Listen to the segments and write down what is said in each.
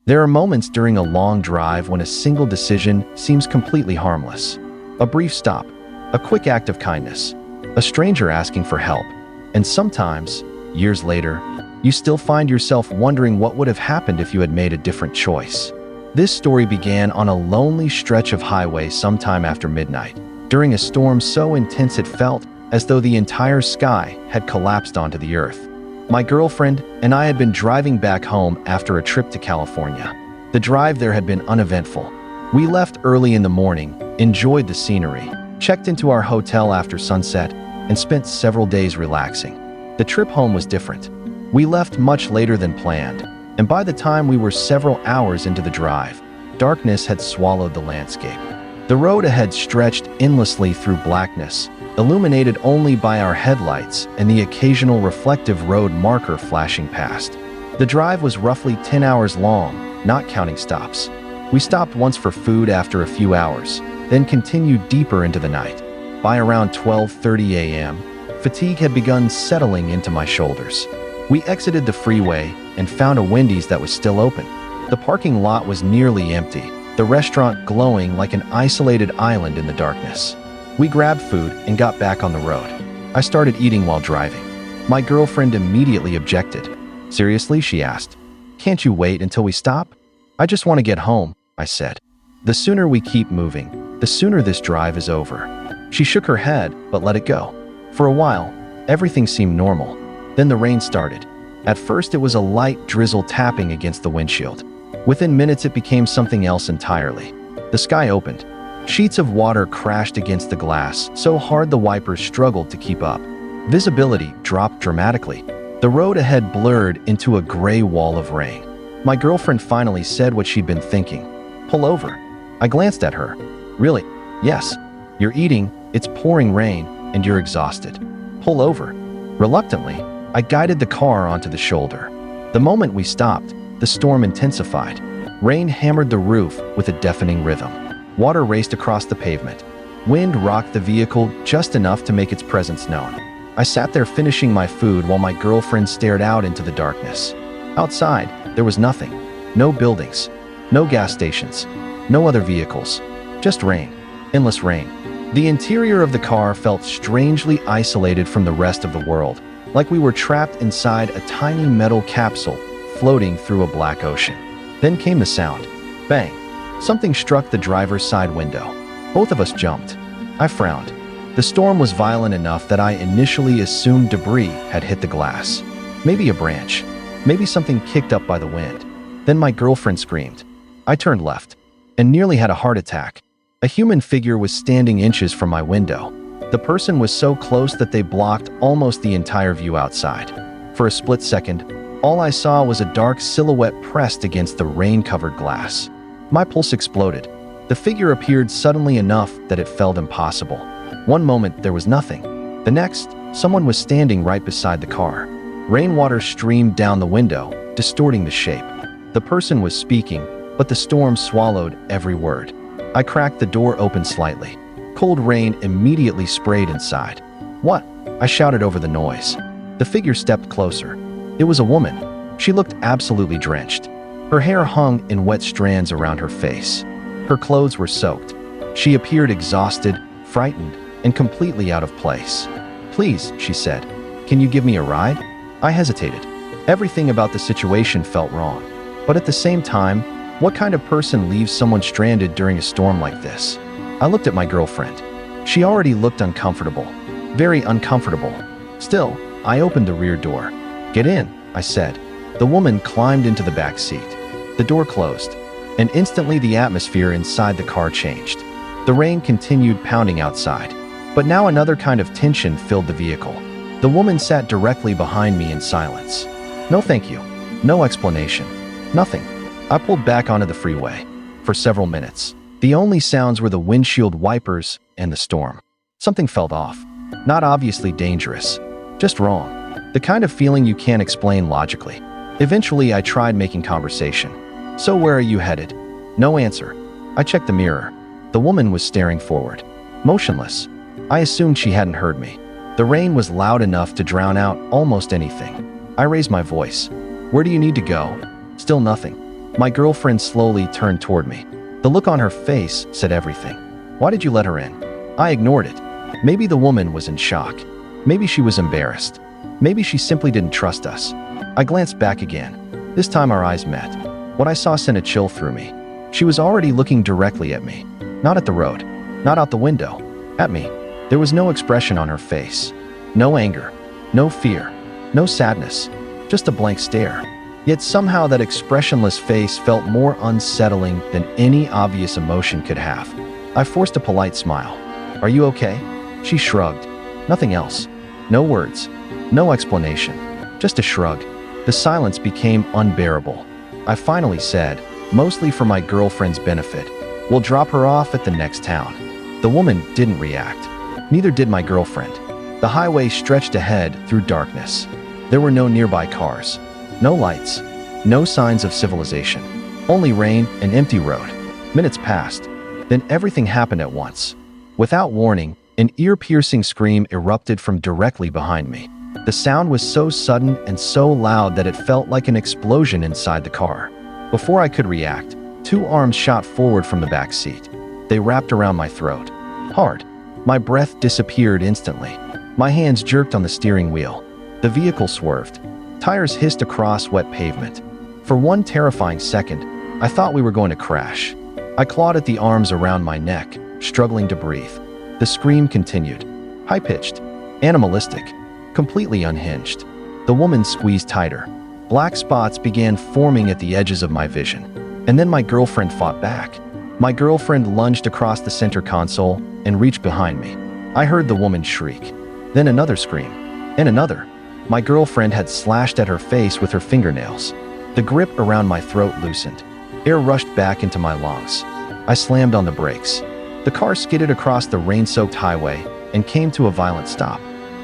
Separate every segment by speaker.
Speaker 1: There are moments during a long drive when a single decision seems completely harmless. A brief stop, a quick act of kindness, a stranger asking for help, and sometimes, years later, you still find yourself wondering what would have happened if you had made a different choice. This story began on a lonely stretch of highway sometime after midnight, during a storm so intense it felt as though the entire sky had collapsed onto the earth. My girlfriend and I had been driving back home after a trip to California. The drive there had been uneventful. We left early in the morning, enjoyed the scenery, checked into our hotel after sunset, and spent several days relaxing. The trip home was different. We left much later than planned, and by the time we were several hours into the drive, darkness had swallowed the landscape. The road ahead stretched endlessly through blackness, illuminated only by our headlights and the occasional reflective road marker flashing past. The drive was roughly 10 hours long, not counting stops. We stopped once for food after a few hours, then continued deeper into the night. By around 12:30 a.m., fatigue had begun settling into my shoulders. We exited the freeway and found a Wendy's that was still open. The parking lot was nearly empty, the restaurant glowing like an isolated island in the darkness. We grabbed food and got back on the road. I started eating while driving. My girlfriend immediately objected. "Seriously?" she asked. "Can't you wait until we stop?" "I just want to get home," I said. "The sooner we keep moving, the sooner this drive is over." She shook her head, but let it go. For a while, everything seemed normal. Then the rain started. At first, it was a light drizzle tapping against the windshield. Within minutes, it became something else entirely. The sky opened. Sheets of water crashed against the glass so hard the wipers struggled to keep up. Visibility dropped dramatically. The road ahead blurred into a gray wall of rain. My girlfriend finally said what she'd been thinking. "Pull over." I glanced at her. "Really?" "Yes. You're eating, it's pouring rain, and you're exhausted. Pull over." Reluctantly, I guided the car onto the shoulder. The moment we stopped, the storm intensified. Rain hammered the roof with a deafening rhythm. Water raced across the pavement. Wind rocked the vehicle just enough to make its presence known. I sat there finishing my food while my girlfriend stared out into the darkness. Outside, there was nothing. No buildings, no gas stations, no other vehicles. Just rain. Endless rain. The interior of the car felt strangely isolated from the rest of the world, like we were trapped inside a tiny metal capsule floating through a black ocean. Then came the sound. Bang. Something struck the driver's side window. Both of us jumped. I frowned. The storm was violent enough that I initially assumed debris had hit the glass. Maybe a branch. Maybe something kicked up by the wind. Then my girlfriend screamed. I turned left and nearly had a heart attack. A human figure was standing inches from my window. The person was so close that they blocked almost the entire view outside. For a split second, all I saw was a dark silhouette pressed against the rain-covered glass. My pulse exploded. The figure appeared suddenly enough that it felt impossible. One moment, there was nothing. The next, someone was standing right beside the car. Rainwater streamed down the window, distorting the shape. The person was speaking, but the storm swallowed every word. I cracked the door open slightly. Cold rain immediately sprayed inside. "What?" I shouted over the noise. The figure stepped closer. It was a woman. She looked absolutely drenched. Her hair hung in wet strands around her face. Her clothes were soaked. She appeared exhausted, frightened, and completely out of place. "Please," she said, "can you give me a ride?" I hesitated. Everything about the situation felt wrong. But at the same time, what kind of person leaves someone stranded during a storm like this? I looked at my girlfriend. She already looked uncomfortable. Very uncomfortable. Still, I opened the rear door. "Get in," I said. The woman climbed into the back seat. The door closed, and instantly the atmosphere inside the car changed. The rain continued pounding outside, but now another kind of tension filled the vehicle. The woman sat directly behind me in silence. No thank you. No explanation. Nothing. I pulled back onto the freeway. For several minutes, the only sounds were the windshield wipers and the storm. Something felt off. Not obviously dangerous, just wrong. The kind of feeling you can't explain logically. Eventually, I tried making conversation. "So where are you headed?" No answer. I checked the mirror. The woman was staring forward, motionless. I assumed she hadn't heard me. The rain was loud enough to drown out almost anything. I raised my voice. "Where do you need to go?" Still nothing. My girlfriend slowly turned toward me. The look on her face said everything. Why did you let her in? I ignored it. Maybe the woman was in shock. Maybe she was embarrassed. Maybe she simply didn't trust us. I glanced back again. This time our eyes met. What I saw sent a chill through me. She was already looking directly at me. Not at the road. Not out the window. At me. There was no expression on her face. No anger. No fear. No sadness. Just a blank stare. Yet somehow that expressionless face felt more unsettling than any obvious emotion could have. I forced a polite smile. Are you okay? She shrugged. Nothing else. No words. No explanation. Just a shrug. The silence became unbearable. I finally said, mostly for my girlfriend's benefit, we'll drop her off at the next town. The woman didn't react. Neither did my girlfriend. The highway stretched ahead through darkness. There were no nearby cars. No lights. No signs of civilization. Only rain and empty road. Minutes passed. Then everything happened at once. Without warning, an ear-piercing scream erupted from directly behind me. The sound was so sudden and so loud that it felt like an explosion inside the car. Before I could react, two arms shot forward from the back seat. They wrapped around my throat. Hard. My breath disappeared instantly. My hands jerked on the steering wheel. The vehicle swerved. Tires hissed across wet pavement. For one terrifying second, I thought we were going to crash. I clawed at the arms around my neck, struggling to breathe. The scream continued. High-pitched. Animalistic. Completely unhinged. The woman squeezed tighter. Black spots began forming at the edges of my vision. And then my girlfriend fought back. My girlfriend lunged across the center console and reached behind me. I heard the woman shriek. Then another scream. And another. My girlfriend had slashed at her face with her fingernails. The grip around my throat loosened. Air rushed back into my lungs. I slammed on the brakes. The car skidded across the rain-soaked highway and came to a violent stop.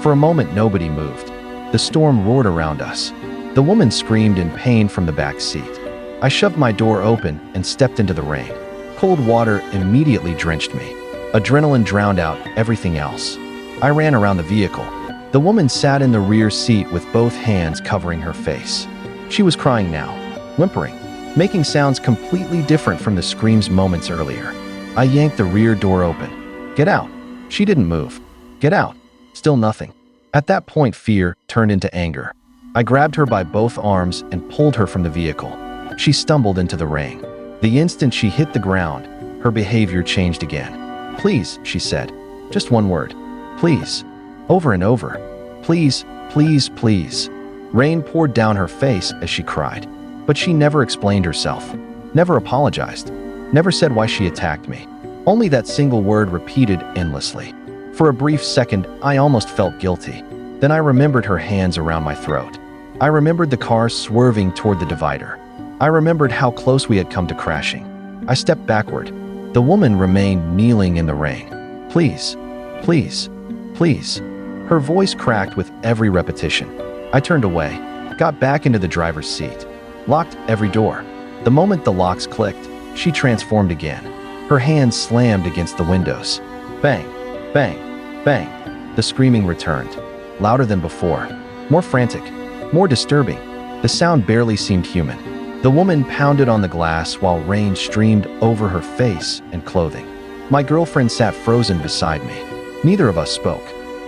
Speaker 1: For a moment, nobody moved. The storm roared around us. The woman screamed in pain from the back seat. I shoved my door open and stepped into the rain. Cold water immediately drenched me. Adrenaline drowned out everything else. I ran around the vehicle. The woman sat in the rear seat with both hands covering her face. She was crying now, whimpering, making sounds completely different from the screams moments earlier. I yanked the rear door open. Get out. She didn't move. Get out. Still nothing. At that point, fear turned into anger. I grabbed her by both arms and pulled her from the vehicle. She stumbled into the rain. The instant she hit the ground, her behavior changed again. Please, she said. Just one word. Please. Over and over. Please, please, please. Rain poured down her face as she cried. But she never explained herself. Never apologized. Never said why she attacked me. Only that single word repeated endlessly. For a brief second, I almost felt guilty. Then I remembered her hands around my throat. I remembered the car swerving toward the divider. I remembered how close we had come to crashing. I stepped backward. The woman remained kneeling in the rain. Please, please, please. Her voice cracked with every repetition. I turned away, got back into the driver's seat, locked every door. The moment the locks clicked, she transformed again. Her hands slammed against the windows. Bang, bang, bang. The screaming returned, louder than before, more frantic, more disturbing. The sound barely seemed human. The woman pounded on the glass while rain streamed over her face and clothing. My girlfriend sat frozen beside me. Neither of us spoke.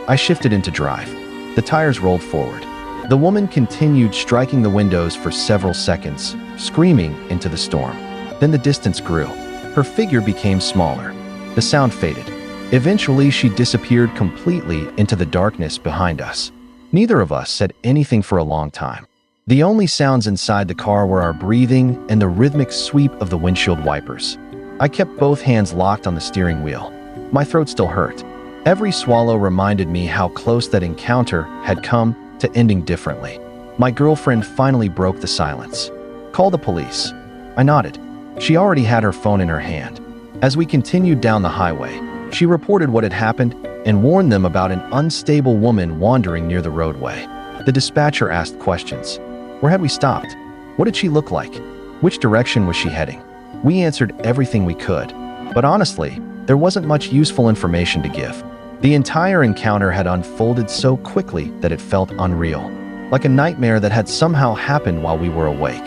Speaker 1: I shifted into drive. The tires rolled forward. The woman continued striking the windows for several seconds, screaming into the storm. Then the distance grew. Her figure became smaller. The sound faded. Eventually, she disappeared completely into the darkness behind us. Neither of us said anything for a long time. The only sounds inside the car were our breathing and the rhythmic sweep of the windshield wipers. I kept both hands locked on the steering wheel. My throat still hurt. Every swallow reminded me how close that encounter had come to ending differently. My girlfriend finally broke the silence. Call the police. I nodded. She already had her phone in her hand. As we continued down the highway, she reported what had happened and warned them about an unstable woman wandering near the roadway. The dispatcher asked questions. Where had we stopped? What did she look like? Which direction was she heading? We answered everything we could. But honestly, there wasn't much useful information to give. The entire encounter had unfolded so quickly that it felt unreal, like a nightmare that had somehow happened while we were awake.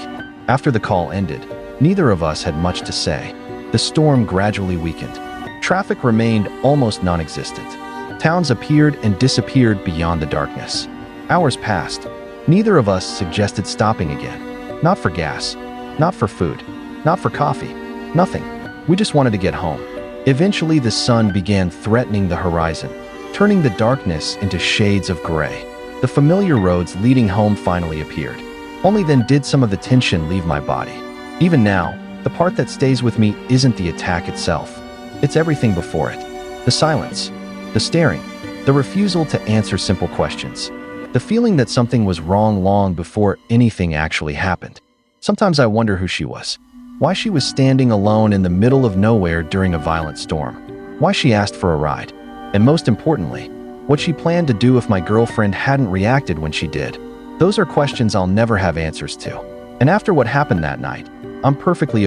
Speaker 1: After the call ended, Neither of us had much to say. The storm gradually weakened. Traffic remained almost non-existent. Towns appeared and disappeared beyond the darkness. Hours passed. Neither of us suggested stopping again. Not for gas, not for food, not for coffee, nothing. We just wanted to get home. Eventually, the sun began threatening the horizon, turning the darkness into shades of gray. The familiar roads leading home finally appeared. Only then did some of the tension leave my body. Even now, the part that stays with me isn't the attack itself. It's everything before it. The silence, the staring, the refusal to answer simple questions. The feeling that something was wrong long before anything actually happened. Sometimes I wonder who she was. Why she was standing alone in the middle of nowhere during a violent storm. Why she asked for a ride. And most importantly, what she planned to do if my girlfriend hadn't reacted when she did. Those are questions I'll never have answers to. And after what happened that night, I'm perfectly